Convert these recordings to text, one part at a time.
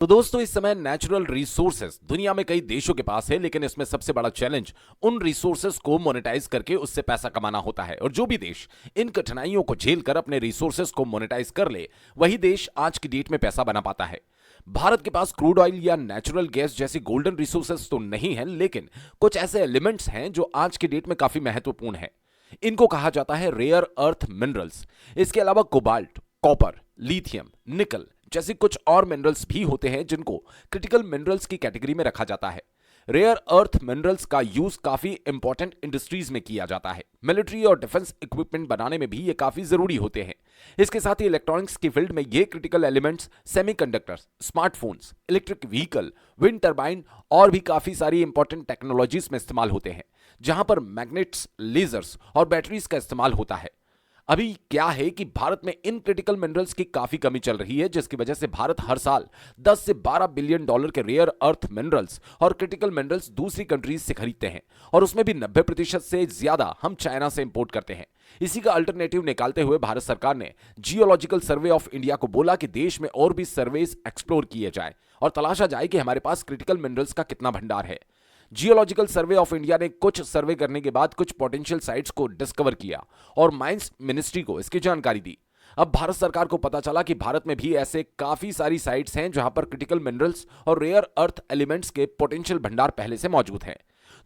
तो दोस्तों इस समय नेचुरल रिसोर्सेज दुनिया में कई देशों के पास है, लेकिन इसमें सबसे बड़ा चैलेंज उन रिसोर्सेज को मोनेटाइज करके उससे पैसा कमाना होता है। और जो भी देश इन कठिनाइयों को झेलकर अपने रिसोर्सेज को मोनेटाइज कर ले, वही देश आज की डेट में पैसा बना पाता है। भारत के पास क्रूड ऑयल या नेचुरल गैस जैसी गोल्डन रिसोर्सेज तो नहीं है, लेकिन कुछ ऐसे एलिमेंट्स हैं जो आज की डेट में काफी महत्वपूर्ण है। इनको कहा जाता है रेयर अर्थ मिनरल्स। इसके अलावा कोबाल्ट, कॉपर, लिथियम, निकल जैसे कुछ और मिनरल्स भी होते हैं जिनको क्रिटिकल मिनरल्स की कैटेगरी में रखा जाता है। रेयर अर्थ मिनरल्स का यूज काफी इंपॉर्टेंट इंडस्ट्रीज में किया जाता है। मिलिट्री और डिफेंस इक्विपमेंट बनाने में भी ये काफी जरूरी होते हैं। इसके साथ ही इलेक्ट्रॉनिक्स की फील्ड में ये critical elements semiconductors, smartphones, electric vehicle, wind turbine और भी काफी सारी इंपॉर्टेंट टेक्नोलॉजीज में इस्तेमाल होते हैं, जहां पर मैग्नेट्स, लेजर्स और बैटरीज का इस्तेमाल होता है। अभी क्या है कि भारत में इन क्रिटिकल मिनरल्स की काफी कमी चल रही है, जिसकी वजह से भारत हर साल 10 से 12 बिलियन डॉलर के रेयर अर्थ मिनरल्स और क्रिटिकल मिनरल्स दूसरी कंट्रीज से खरीदते हैं, और उसमें भी 90% से ज्यादा हम चाइना से इंपोर्ट करते हैं। इसी का अल्टरनेटिव निकालते हुए भारत सरकार ने जियोलॉजिकल सर्वे ऑफ इंडिया को बोला कि देश में और भी सर्वेस एक्सप्लोर किए जाए और तलाशा जाए कि हमारे पास क्रिटिकल मिनरल्स का कितना भंडार है। जियोलॉजिकल सर्वे ऑफ इंडिया ने कुछ सर्वे करने के बाद कुछ पोटेंशियल साइट्स को डिस्कवर किया और माइंस मिनिस्ट्री को इसकी जानकारी दी। अब भारत सरकार को पता चला कि भारत में भी ऐसे काफी सारी साइट्स हैं जहां पर क्रिटिकल मिनरल्स और रेयर अर्थ एलिमेंट्स के पोटेंशियल भंडार पहले से मौजूद हैं।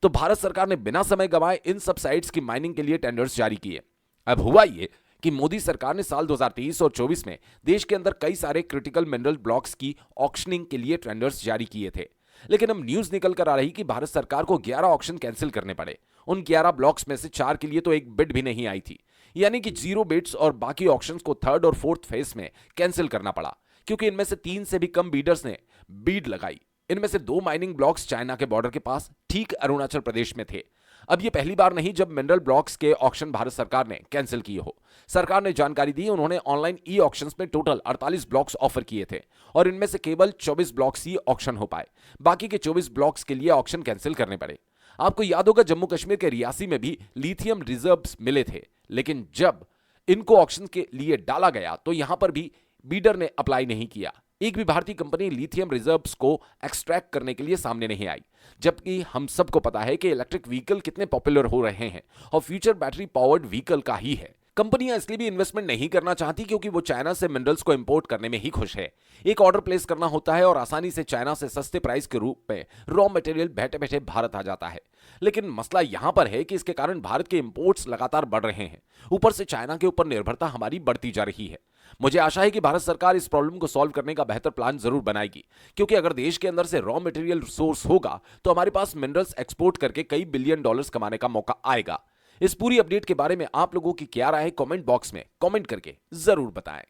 तो भारत सरकार ने बिना समय गंवाए इन सब साइट्स की माइनिंग के लिए टेंडर्स जारी किए। अब हुआ ये कि मोदी सरकार ने साल 2023 और 24 में देश के अंदर कई सारे क्रिटिकल मिनरल ब्लॉक्स की ऑक्शनिंग के लिए टेंडर्स जारी किए थे, लेकिन अब न्यूज निकल कर आ रही कि भारत सरकार को 11 ऑक्शन कैंसिल करने पड़े। उन 11 ब्लॉक्स में से 4 के लिए तो एक बिड भी नहीं आई थी, यानी कि 0 बिड्स, और बाकी ऑक्शंस को थर्ड और फोर्थ फेज में कैंसिल करना पड़ा, क्योंकि इनमें से 3 से भी कम बीडर्स ने बीड लगाई। इनमें से 2 माइनिंग ब्लॉक्स चाइना के बॉर्डर के पास ठीक अरुणाचल प्रदेश में थे। अब ये पहली बार नहीं जब मिनरल ब्लॉक्स के ऑक्शन भारत सरकार ने कैंसिल किए हो। सरकार ने जानकारी दी, उन्होंने ऑनलाइन ई ऑक्शंस में टोटल 48 ब्लॉक्स ऑफर किए थे, और इनमें से केवल 24 ब्लॉक्स ही ऑक्शन हो पाए। बाकी के 24 ब्लॉक्स के लिए ऑक्शन कैंसिल करने पड़े। आपको याद होगा जम्मू कश्मीर के रियासी में भी लिथियम रिजर्व्स मिले थे, लेकिन जब इनको ऑक्शन के लिए डाला गया तो यहां पर भी बीडर ने अप्लाई नहीं किया। एक भी भारतीय कंपनी लिथियम रिजर्व्स को एक्सट्रैक्ट करने के लिए सामने नहीं आई, जबकि हम सबको पता है कि इलेक्ट्रिक व्हीकल कितने पॉपुलर हो रहे हैं और फ्यूचर बैटरी पावर्ड व्हीकल का ही है। कंपनियां इसलिए भी इन्वेस्टमेंट नहीं करना चाहती क्योंकि वो चाइना से मिनरल्स को इंपोर्ट करने में ही खुश है। एक ऑर्डर प्लेस करना होता है और आसानी से चाइना से सस्ते प्राइस के रूप में रॉ मटेरियल बैठे बैठे भारत आ जाता है। लेकिन मसला यहां पर है कि इसके कारण भारत के इंपोर्ट्स लगातार बढ़ रहे हैं। ऊपर से चाइना के ऊपर निर्भरता हमारी बढ़ती जा रही है। मुझे आशा है कि भारत सरकार इस प्रॉब्लम को सॉल्व करने का बेहतर प्लान जरूर बनाएगी, क्योंकि अगर देश के अंदर से रॉ मटेरियल सोर्स होगा तो हमारे पास मिनरल्स एक्सपोर्ट करके कई बिलियन डॉलर्स कमाने का मौका आएगा। इस पूरी अपडेट के बारे में आप लोगों की क्या राय है, कमेंट बॉक्स में कमेंट करके जरूर बताएं।